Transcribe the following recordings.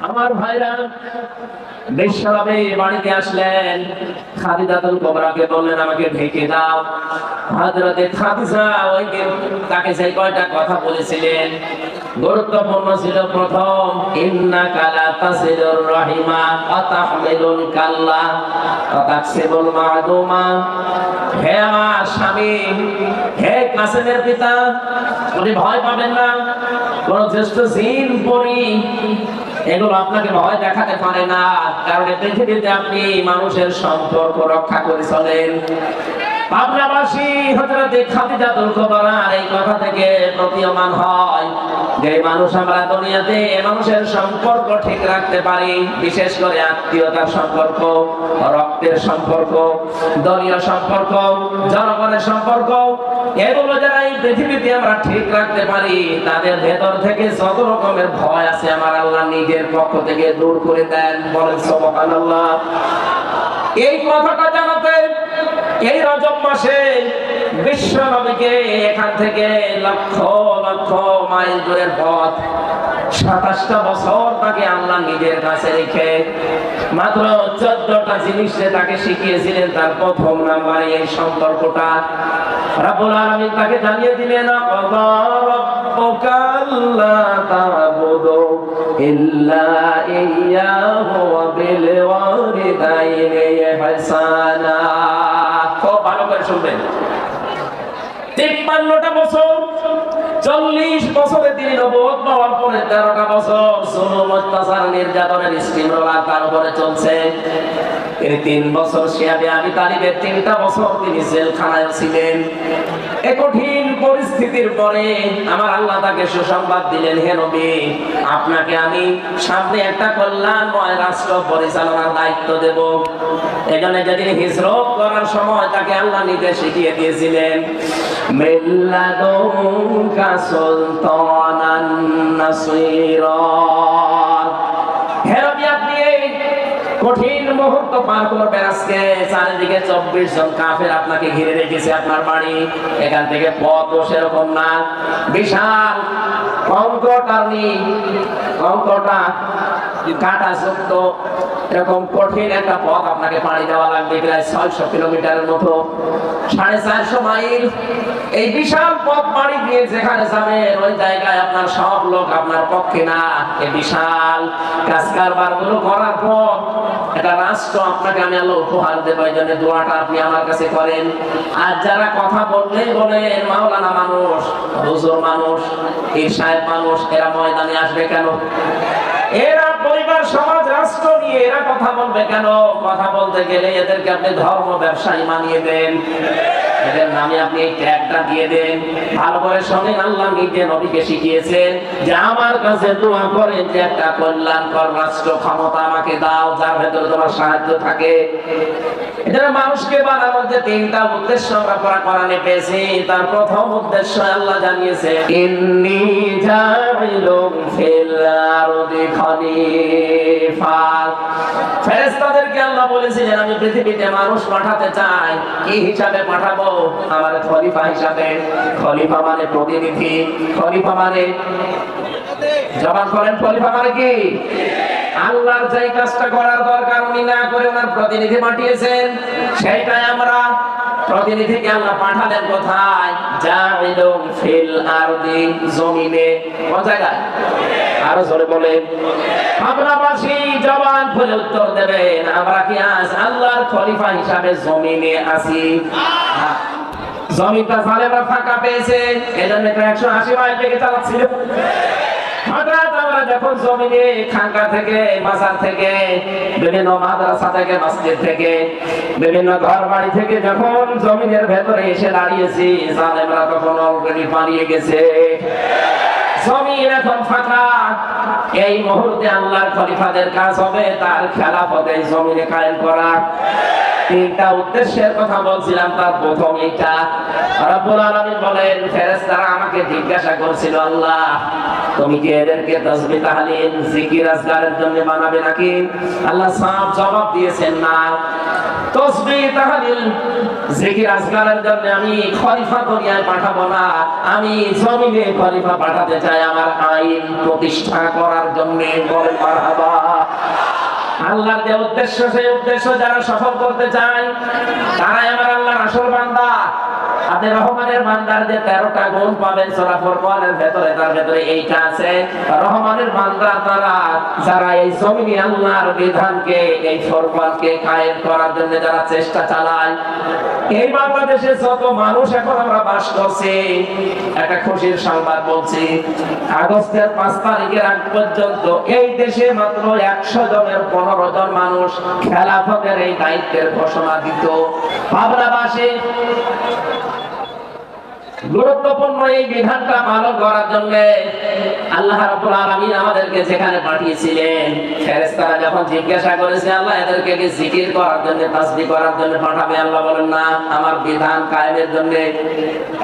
আমার ভাইরা বিশ্বনবী বাড়িতে আসলেন, খাদিজাতুল কুবরাকে বললেন আমাকে ঢেকে দাও। হযরতে খাদিজা ওইদিন তাকে সেই কয়টা কথা বলেছিলেন গুরুত্বপূর্ণ ছিল। প্রথম, ইন্নাকা লা তাসিলুর রাহিমা ওয়া তাহমিলুল কাল্লা ওয়া তাকসিবুল মা'দুমা। হে আমার স্বামী, হে কাসেমের পিতা, আপনি ভয় পাবেন না। কোন জ্যেষ্ঠ জিন পরী এগুলো আপনাকে ভয় দেখাতে পারে না, কারণ এই পৃথিবীতে আপনি মানুষের সম্পর্ক রক্ষা করে চলেন। পাবনাবাসী হযরতে খাদিজাতুল কুবরা এই কথা থেকে প্রতীয়মান হয় যে মানুষ আমরা দুনিয়াতে মানুষের সম্পর্ক ঠিক রাখতে পারি, বিশেষ করে আত্মীয়তার সম্পর্ক, রক্তের সম্পর্ক, দলীয় সম্পর্ক, জনগণের সম্পর্ক, এগুলো যারা এই পৃথিবীতে আমরা ঠিক রাখতে পারি তাদের ভেতর থেকে যত রকমের ভয় আছে আমার আল্লাহ নিজের পক্ষ থেকে দূর করে দেন। বলেন সুবহানাল্লাহ। এই কথাটা জানাতে এই রজব মাসে বিশ্ব নবীকে এখান থেকে লক্ষ লক্ষ মাইল দূরের পথ ২৭টা বছর তাকে আল্লাহ নিজের কাছে রেখে মাত্র ১৪টা জিনিস তাকে শিখিয়েছিলেন। তার প্রথম নাম্বারে এই সম্পর্কটা রব্বুল আলামিন তাকে জানিয়ে দিলেন, ক্বাদা রাব্বুকা আল্লা তা'বুদু ইল্লা ইয়্যাহু ওয়া বিল ওয়ালিদাইনি ইহসানা। খুব ভালো করে শুনবেন। ৫৩টা বছর, ৪০ বছরে তিনি নবুয়ত পাওয়ার পরে ১৩টা বছর জুলুম, অত্যাচার, নির্যাতনের স্টিম রোলার তার উপরে চলছে। তিনি ৩ বছর শিয়াবে আবি তালিবের ৩টা বছর তিনি জেলখানায় ছিলেন। এই কঠিন পরিস্থিতির পরে আমার আল্লাহ তাকে সুসংবাদ দিলেন, হে নবী, আপনাকে আমি সামনে একটা কল্যাণময় রাষ্ট্র পরিচালনার দায়িত্ব দেব। এজন্য যেদিন হিজরত করার সময় তাকে আল্লাহ নিজে শিখিয়ে দিয়েছিলেন, মিল্লাদুনকা সুলতানান নাসীরা। হে নবী, আপনি এই কঠিন মুহূর্ত পার করবেন। আজকে চারিদিকে ২৪ জন কাফের আপনাকে ঘিরে রেখেছে। আপনার বাড়ি এখান থেকে পথও সেরকম না, বিশাল কঙ্কটা কাঁটাযুক্ত এরকম কঠিন একটা পথ আপনাকে পাড়ি দেওয়া লাগবে, প্রায় ৬০০ কিলোমিটারের মতো, ৪৫০ মাইল। এই বিশাল পথ পাড়ি দিয়ে যেখানে যাবেন ওই জায়গায় আপনার সব লোক আপনার পক্ষে না। এই বিশাল কাজ কারবার গুলো করার পর একটা রাষ্ট্র আপনাকে আমি আল্লাহ উপহার দেব। এই জন্য দোয়াটা আপনি আমার কাছে করেন। আর যারা কথা বললেই বলেন মাওলানা মানুষ, হুজুর মানুষ, পীর সাহেব মানুষ, এরা ময়দানে আসবে কেন? এরা পরিবার, সমাজ, রাষ্ট্র নিয়ে এরা কথা বলবে কেন? কথা বলতে গেলে এদেরকে আপনি ধর্ম ব্যবসায়ী মানিয়ে দেন, এদের নামে আপনি এই ট্যাগটা দিয়ে দেন। ভালো করে শোনেন, আল্লাহ নিজে নবীকে শিখিয়েছেন যে আমার কাছে দোয়া করেন যে একটা কল্যাণকর রাষ্ট্র ক্ষমতা আমাকে দাও যার ভেতরে তোমার সাহায্য থাকে। এটা মানুষকে বানানোর যে ৩টা উদ্দেশ্য আমরা কোরআনে পেয়েছি, তার প্রথম উদ্দেশ্য আল্লাহ জানিয়েছে, ইন্নী জাইলুন ফিল আরদি খলিফা। ফেরেশতাদেরকে আল্লাহ বলেছিলেন আমি পৃথিবীতে মানুষ পাঠাতে চাই। কি হিসাবে পাঠাবো? আমার খলিফা হিসাবে। খলিফা মানে প্রতিনিধি, খলিফা মানে, জবান করেন, খলিফা মানে কি? আল্লাহর যে কাজটা করার দরকার উনি না করে ওনার প্রতিনিধি পাঠিয়েছেন, সেইটাই আমরা। প্রতিনিধিকে আল্লাহ পাঠালেন কোথায়? জাইলুন ফিল আরদি, জমিনে। কোন জায়গায়? আরো জোরে বলেন। পাবনাবাসী জবান খুলে উত্তর দেবেন, আমরা কি আজ আল্লাহর খলিফা হিসাবে জমিনে আছি? জমিটা জালেমরা ফাঁকা পেয়েছে, এজন্য ১৮০ মাইল থেকে চালাচ্ছিল। হঠাৎ আমরা যখন জমিনে খাঙ্কা থেকে, বাজার থেকে, বিভিন্ন মাদ্রাসা থেকে, মসজিদ থেকে, বিভিন্ন ঘর বাড়ি থেকে যখন জমিনের ভেতরে এসে দাঁড়িয়েছি, জালেমরা তখন অলরেডি পালিয়ে গেছে। জমিন এখন ফাঁকা। এই মুহূর্তে আল্লাহর খলিফাদের কাজ হবে তার খেলাফত এই জমিনে কায়েম করা। তিনটা উদ্দেশ্যের কথা বলছিলাম, তার প্রথম এইটা। রব্বুল আলামিন বলেন, ফেরেশতারা আমাকে জিজ্ঞাসা করছিল, আল্লাহ তুমি কি এদেরকে তাসবিহ তাহলিল জিকির আজকারের জন্য বানাবে নাকি? আল্লাহ সাফ জবাব দিয়েছেন, না। তাসবিহ তাহলিল জিকির আজকারের জন্য আমি খলিফা দুনিয়ায় পাঠাবো না, আমি জমিনে খলিফা পাঠাতে চাই আমার আইন প্রতিষ্ঠা করার জন্য। বলেন মারহাবা। আল্লাহর যে উদ্দেশ্য, সেই উদ্দেশ্য যারা সফল করতে চায় তারাই আমার আল্লাহর আসল বান্দা। আপনি রহমানের বান্দার যে 13টা গুণ পাবেন সূরা ফুরকানের ভেতরে, তার ভেতরে এইটা আছে। রহমানের বান্দা তারা যারা এই জমিনে আল্লাহর বিধানকে, এই ফরমানকে কায়েম করার জন্য যারা চেষ্টা চালায়। এই বাংলাদেশে যত মানুষ এখন আমরা বাস করছি, একটা খুশির সংবাদ বলছি, আগস্টের 5 তারিখের আগ পর্যন্ত এই দেশে মাত্র 100 জনের 15 জন মানুষ খেলাফতের এই দায়িত্বের ঘোষণা দিত। পাবনাবাসী গুরুত্বপূর্ণ এই বিধানটা পালন করার জন্য আল্লাহ রাব্বুল আলামিন আমাদেরকে যেখানে পাঠিয়েছিলেন, ফেরেশতারা যখন জিজ্ঞাসা করেছে আল্লাহ এদেরকে কি জিকির করার জন্য, তাসবিহ করার জন্য পাঠাবে, আল্লাহ বলেন না, আমার বিধান কায়েমের জন্য।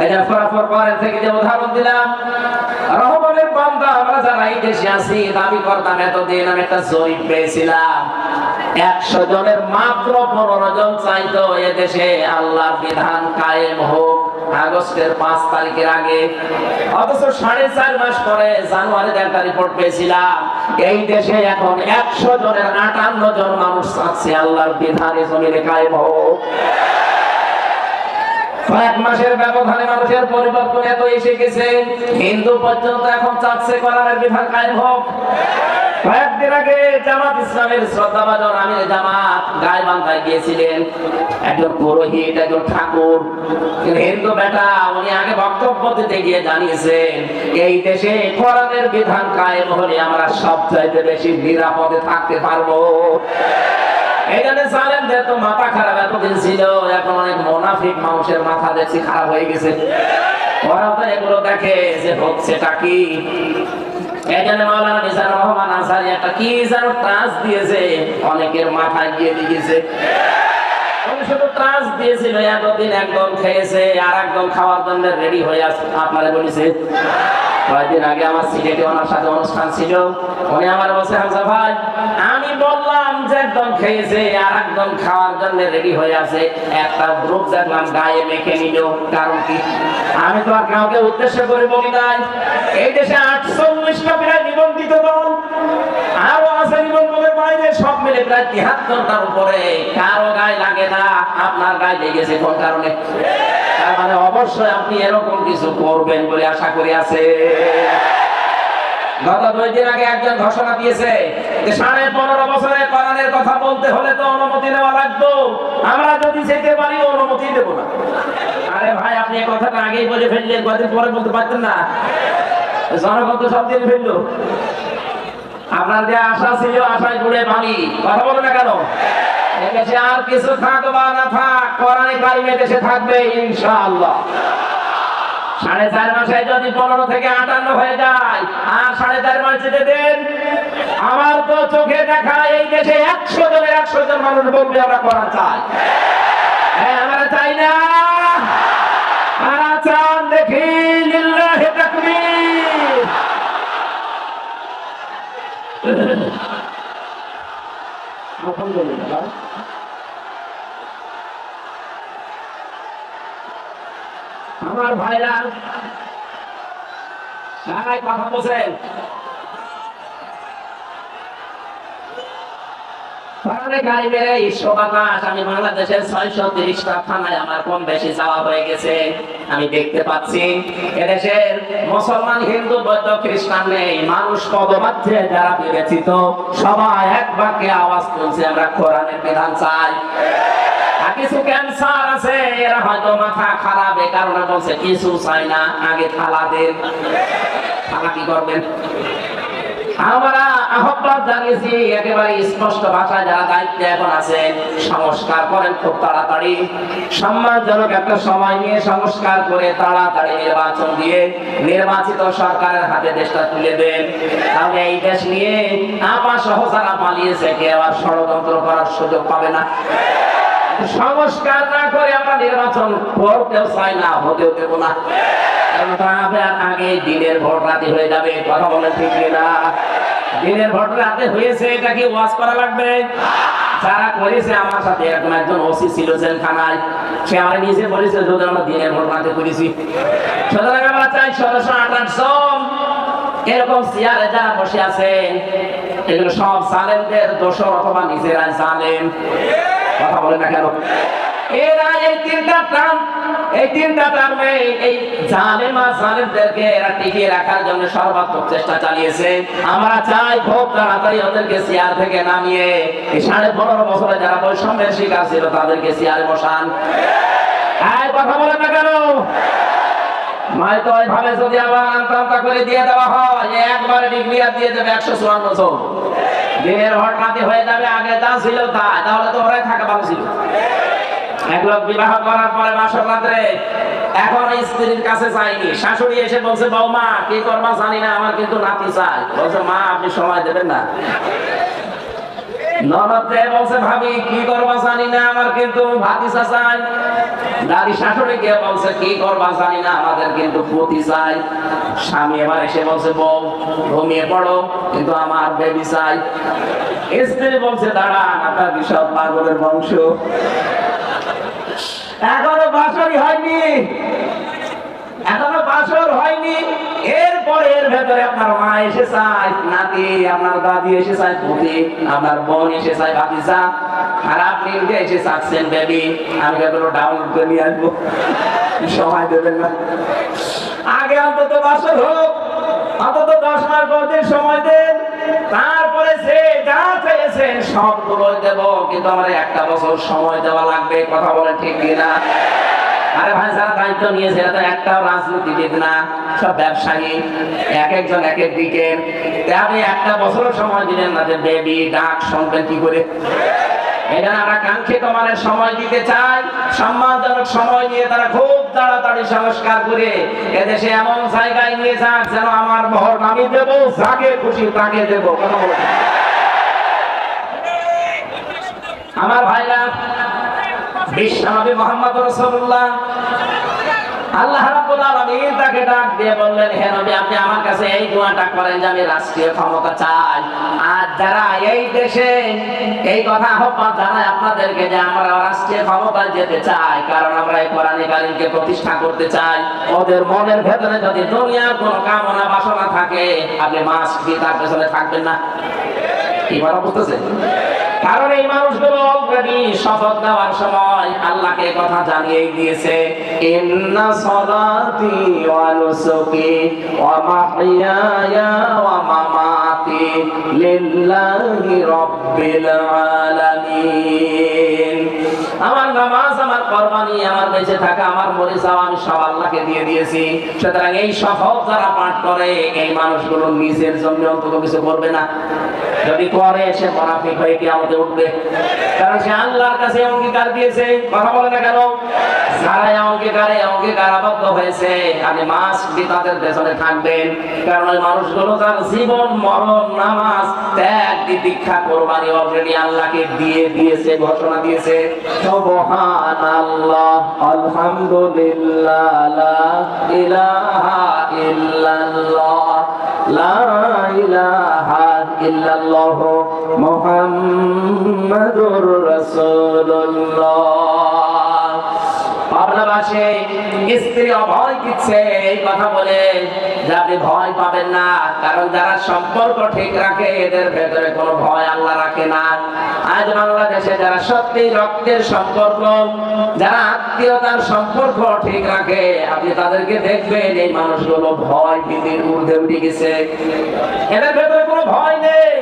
এই যে সূরা ফুরকানের থেকে যে উদাহরণ দিলাম, রহমানের বান্দা আমরা যারা এই দেশে আছি দাবি করতাম, এতদিন আমি একটা জরিপ পেয়েছিলাম, 100 জনের মাত্র 15 জন চাইতো এ দেশে আল্লাহর বিধান কায়েম হোক আগস্টের 5 তারিখের আগে। অথচ 4.5 মাস পরে জানুয়ারিতে একটা রিপোর্ট পেয়েছিলাম, এই দেশে এখন 100 জনের 58 জন মানুষ চাচ্ছে আল্লাহর বিধান জমিনে কায়েম হোক। কয়েক মাসের ব্যবধানে মানুষের পরিবর্তন এত এসে গেছে, হিন্দু পর্যন্ত এখন চাচ্ছে কোরআনের বিধান কায়েম হোক। কয়েকদিন আগে জামাত ইসলামের শ্রদ্ধাভাজন আমির জামাত গাইবান্ধায় গিয়েছিলেন, একজন পুরোহিত, একজন ঠাকুর, হিন্দু বেটা, উনি আগে বক্তব্য দিতে গিয়ে জানিয়েছেন এই দেশে কোরআনের বিধান কায়েম হলে আমরা সবচাইতে বেশি নিরাপদে থাকতে পারবো। এখানে জালেমদের তো মাথা খারাপ এতদিন ছিল, এখন অনেক মুনাফিক মানুষের মাথা দেখছি খারাপ হয়ে গেছে। ওরা তো এগুলো দেখে যে হচ্ছেটা কি। এখানে মাওলানা মিজানুর রহমান আনসারী একটা কি যেন ট্রাস দিয়েছে, অনেকের মাথায় গিয়ে দিয়েছে। উনি শুধু ট্রাস দিয়েছিল, এতদিন একদম খেয়েছে আর একদম খাওয়ার জন্য রেডি হয়ে আছে। আপনারা বলেছে কয়েকদিন আগে আমার সিলেটে ওনার সাথে অনুষ্ঠান ছিল, উনি আমার বলছে, হামজা ভাই আমি বললাম যে একদম খেয়েছে আর একদম খাওয়ার জন্য রেডি হয়ে আছে, একটা গ্রুপ দেখলাম গায়ে মেখে নিল, কারণ কি? আমি তো আর কাউকে উদ্দেশ্য করে বলি নাই, এই দেশে 48টা প্রায় নিবন্ধিত দল, আরো আছে নিবন্ধনের বাইরে, সব মিলে প্রায় 73টার উপরে। কারো গায়ে লাগে না, আপনার গায়ে লেগেছে কোন কারণে? তার মানে অবশ্যই আপনি এরকম কিছু করবেন বলে আশা করি আছে। গত 2 দিন আগে একজন ঘোষণা দিয়েছে যে 15.5 বছরে কোরআনের কথা বলতে হলে তো অনুমতি নেওয়া লাগবে, আমরা যদি যেতে পারি অনুমতি দেব না। আরে ভাই, আপনি এই কথাটা আগেই বলে ফেললেন, কয়েকদিন পরে বলতে পারতেন না? জনগণ তো সব দিন ফেললো। আপনার যে আশা ছিল, আশায় ঘুরে পানি, কথা বলো না কেন? এদেশে আর কিছু থাক বা না থাক, কোরআনে কারিমে দেশে থাকবে ইনশাআল্লাহ। 4.5 মাসে যদি 15 থেকে 58 হয়ে যায়, আর 4.5 মাস যেতে দেন, আমার তো চোখে দেখা এই দেশে 100 জনের 100 জন মানুষ বলবে আমরা কোরআন চাই। হ্যাঁ, আমরা চাই না, আর চান দেখি লিল্লাহি তাকবীর। আলহামদুলিল্লাহ। আমার ভাইরা সবাই কথা বলছেন, আমি বাংলাদেশের 630টা থানায় আমার কম বেশি যাওয়া হয়ে গেছে। আমি দেখতে পাচ্ছি এদেশের মুসলমান, হিন্দু, বৌদ্ধ, খ্রিস্টান নেই, মানুষ পদবাচ্যে যারা বিবেচিত সবাই এক বাক্যে আওয়াজ তুলছে আমরা কোরআনের বিধান চাই। কিছু ক্যান্সার আছে, এরা হয়তো মাথা খারাপ, এ কারণে বলছে কিছু চাই না, আগে থালা দেন। থালা কি করবেন? আমরা আহ্বান জানিয়েছি একেবারে স্পষ্ট ভাষায়, যারা দায়িত্বে এখন আছেন সংস্কার করেন খুব তাড়াতাড়ি, সম্মানজনক একটা সময় নিয়ে সংস্কার করে তাড়াতাড়ি নির্বাচন দিয়ে নির্বাচিত সরকারের হাতে দেশটা তুলে দেন। তাহলে এই দেশ নিয়ে আপা সহ যারা পালিয়েছে কেউ আর ষড়যন্ত্র করার সুযোগ পাবে না। সংস্কার না করে আমরা নির্বাচন করতেও চাই না, হতেও দেব না। আগে দিনের ভোট রাতে হয়ে যাবে, কথা বলে ঠিক না? দিনের ভোট রাতে হয়েছে, এটা কি ওয়াজ করা লাগবে? যারা করেছে আমার সাথে, এরকম একজন ওসি ছিল জেলখানায়, সে আমার নিজে বলেছে যদি আমরা দিনের ভোট রাতে করেছি। সুতরাং আমরা চাই 1728 জন এরকম চেয়ারে যারা বসে আছেন, এগুলো সব জালেমদের দোষর অথবা নিজেরাই জালেম। কথা বলে না কেন? এরা এই তিনটা টার্মে এই জালেমা জালেমদেরকে এরা টিকিয়ে রাখার জন্য সর্বাত্মক চেষ্টা চালিয়েছে। আমরা চাই খুব তাড়াতাড়ি ওদেরকে চেয়ার থেকে নামিয়ে এই 15.5 বছরে যারা বৈষম্যের শিকার ছিল তাদেরকে চেয়ারে বসান। কথা বলে না কেন? নয়তো ওইভাবে যদি আবার আমতা করে দিয়ে দেওয়া হয়, একবারে ডিক্লিয়ার দিয়ে দেবে 154 জন, দিনের ভোট রাতে হয়ে যাবে। আগে যা ছিল তাই, তাহলে তো ওরাই থাকা ভালো ছিল। এক লোক বিবাহ করার পরে বাসর রাত্রে এখন স্ত্রীর কাছে যায়নি, শাশুড়ি এসে বলছে বৌমা কি করবা জানি না, আমার কিন্তু নাতি চাই। বলছে মা আপনি সময় দেবেন না। ননদ বলছে ভাবি কি করবা জানি না, আমার কিন্তু ভাতিজা চাই। দাদি শাশুড়িকে বলছে কি করবা জানি না, আমাদের কিন্তু পুতি চাই। স্বামী এবার এসে বলছে বউ ঘুমিয়ে পড়ো, কিন্তু আমার বেবি চাই। স্ত্রী বলছে দাঁড়ান, আপনার বিশাল পাগলের বংশ, এখনো বাসরই হয়নি, এখনো বাসর হয়নি। এরপরে এর ভেতরে আপনার মা এসে চায় নাতি, আপনার দাদি এসে চায় পুতি, আপনার বোন এসে চায় ভাতিজা, আর আপনি এসে চাচ্ছেন বেবি। আমি এগুলো ডাউনলোড করে নিয়ে আসবো, সময় দেবেন না। আগে অন্তত বাসর হোক, অন্তত 10 মাস 10 দিন সময় দেন, তারপরে সে যা চেয়েছেন সবগুলো দেব, কিন্তু আমার 1টা বছর সময় দেওয়া লাগবে। কথা বলেন ঠিক কিনা? আরে ভাই যারা দায়িত্ব নিয়েছে এরা তো একটাও রাজনীতিবিদ না, সব ব্যবসায়ী, এক একজন এক এক দিকে। আপনি 1টা বছর সময় দিলেন না যে বেবি ডাক শুনবেন কি করে? এটা আমরা কাঙ্ক্ষিত মানের সময় দিতে চাই, সম্মানজনক সময় নিয়ে তারা খুব তাড়াতাড়ি সংস্কার করে এদেশে এমন জায়গায় নিয়ে যাক যেন আমার ভোট আমি দেব, যাকে খুশি তাকে দেব। কথা বলুন আমার ভাইরা, বিশ্বনবী মুহাম্মদ রাসূলুল্লাহ আল্লাহ রাব্বুল আলামিন তাকে ডাক দিয়ে বললেন হে নবী আপনি আমার কাছে এই দোয়াটা করেন যে আমি রাষ্ট্রীয় ক্ষমতা চাই। আর যারা এই দেশে এই কথা আহ্বান জানায় আপনাদেরকে যে আমরা রাষ্ট্রীয় ক্ষমতায় যেতে চাই, কারণ আমরা এই কোরআনে কারীমকে প্রতিষ্ঠা করতে চাই, ওদের মনের ভেতরে যদি দুনিয়ার কোনো কামনা বাসনা থাকে আপনি মাস্ক দিয়ে তার পেছনে থাকবেন না। কি বলা বুঝতেছে? কারণ এই মানুষগুলো অলরেডি শপথ নেওয়ার সময় আল্লাহকে কথা জানিয়ে দিয়েছে, ইন্না সালাতি ওয়া নুসুকি ওয়া মাহইয়ায়া ওয়া মামাতি লিল্লাহি রাব্বিল আলামিন। আমার নামাজ, আমার কুরবানি, আমার বেঁচে থাকা, আমার মরে যাওয়া আমি সব আল্লাহকে দিয়ে দিয়েছি। সুতরাং এই শপথ যারা পাঠ করে এই মানুষগুলো নিজের জন্য অন্তত কিছু করবে না। যদি করে সে মুনাফিক হয়ে কিয়ামতে উঠবে, কারণ সে আল্লাহর কাছে অঙ্গীকার দিয়েছে। কথা বলে না কেন? যারা অঙ্গীকার আবদ্ধ হয়েছে আপনি মাস্ক দিয়ে তাদের পেছনে থাকবেন, কারণ ওই মানুষগুলো তার জীবন মরণ নামাজ ত্যাগ দীক্ষা কোরবানি অলরেডি আল্লাহকে দিয়ে দিয়েছে, ঘোষণা দিয়েছে। সুবহানাল্লাহ আলহামদুলিল্লাহ লা ইলাহা ইল্লাল্লাহ লা ইলাহা ইল্লাল্লাহ মুহাম্মাদুর রাসূলুল্লাহ। পাবনাবাসী স্ত্রী অভয় দিচ্ছে এই কথা বলে যে আপনি ভয় পাবেন না, কারণ যারা সম্পর্ক ঠিক রাখে এদের ভেতরে কোনো ভয় আল্লাহ রাখে না। আজ বাংলাদেশে যারা সত্যি রক্তের সম্পর্ক, যারা আত্মীয়তার সম্পর্ক ঠিক রাখে আপনি তাদেরকে দেখবেন এই মানুষগুলো ভয় ভীতির ঊর্ধ্বে উঠে গেছে, এদের ভেতরে কোনো ভয় নেই।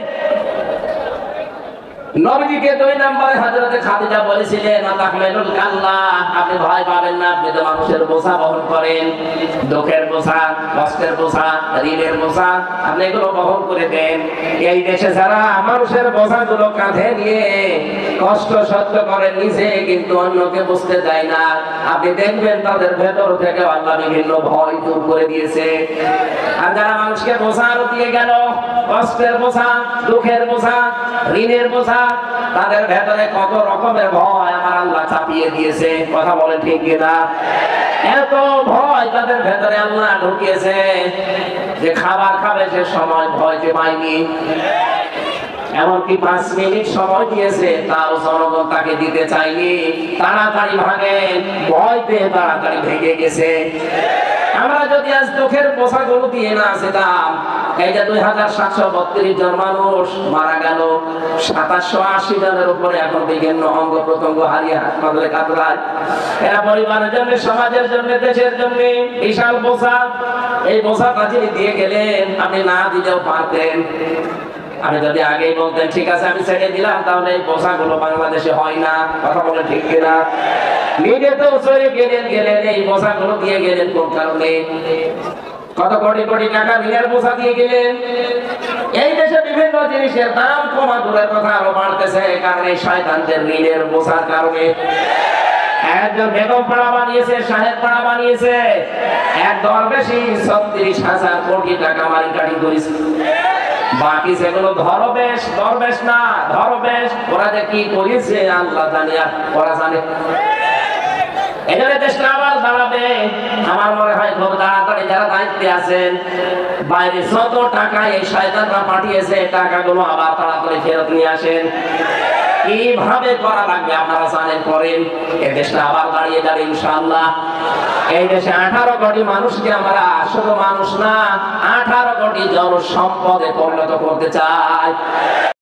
নবীজিকে 2 নম্বরে হযরতে খাদিজা বলেছিলেন তাহমিলুল কাল্লা, আপনি ভয় পাবেন না, আপনি তো মানুষের বোঝা বহন করেন, দুঃখের বোঝা, কষ্টের বোঝা, ঋণের বোঝা, আপনি এগুলো বহন করে দেন। এই দেশে যারা মানুষের বোঝাগুলো কাঁধে নিয়ে কষ্ট সহ্য করে নিজে কিন্তু অন্যকে বুঝতে দেয় না, আপনি দেখবেন তাদের ভেতর থেকে আল্লাহ বিভিন্ন ভয় দূর করে দিয়েছে। আর যারা মানুষকে বোঝা দিয়ে গেল, কষ্টের বোঝা, দুঃখের বোঝা, ঋণের বোঝা, তাদের ভেতরে কত রকমের ভয় আমার আল্লাহ চাপিয়ে দিয়েছে। কথা বলেন ঠিক কিনা? এত ভয় তাদের ভেতরে আল্লাহ ঢুকিয়েছে যে খাবার খাবে সে সময় ভয়কে পায়নি। এমনকি 5 মিনিট সময় দিয়েছে, তাও জনগণ তাকে দিতে চায়নি। তাড়াতাড়ি ভাগে, ভয়তে তাড়াতাড়ি ভেঙে গেছে। আমরা যদি আজ চোখের বোঝাগুলো দিয়ে না যেতাম, এই যে 2732 জন মানুষ মারা গেল, 2780 জনের উপরে এখন বিভিন্ন অঙ্গ প্রত্যঙ্গ হারিয়ে হাসপাতালে কাতরায়। এরা পরিবারের জন্য, সমাজের জন্য, দেশের জন্য বিশাল বোঝা। এই বোঝাটা যিনি দিয়ে গেলেন, আপনি না দিলেও পারতেন। আমি যদি আগেই বলতেন ঠিক আছে আমি ছেড়ে দিলাম, তাহলে এই বোঝাগুলো বাংলাদেশে হয় না। কথা বলে ঠিক কিনা? নিজে তো চলে গেলেন এই বোঝাগুলো দিয়ে গেলেন কোন কারণে? কত কোটি কোটি টাকা ঋণের বোঝা দিয়ে গেলেন। এই দেশে বিভিন্ন জিনিসের দাম কমা দূরের কথা আরো বাড়তেছে, কারণ এই শয়তানদের ঋণের বোঝার কারণে। একজন বেগম পাড়া বানিয়েছে, সাহেব পাড়া বানিয়েছে, এক দরবেশি 36,000 কোটি টাকা মালিকানি করেছে। বাকি সেগুলো দরবেশ না ধরবেশ, ওরা যে কি করেছে আল্লাহ জানে, আর ওরা জানে। এখানে দেশটা আবার দাঁড়াবে। আমার মনে হয় খুব তাড়াতাড়ি যারা দায়িত্বে আছেন, বাইরে যত টাকা এই শয়তানরা পাঠিয়েছে, টাকাগুলো আবার তাড়াতাড়ি ফেরত নিয়ে আসেন। কিভাবে করা লাগবে আপনারা জানেন, করেন। এই দেশটা আবার দাঁড়িয়ে যাবে ইনশাআল্লাহ। এই দেশে 18 কোটি মানুষকে আমরা শুধু মানুষ না, 18 কোটি জনসম্পদে পরিণত করতে চাই।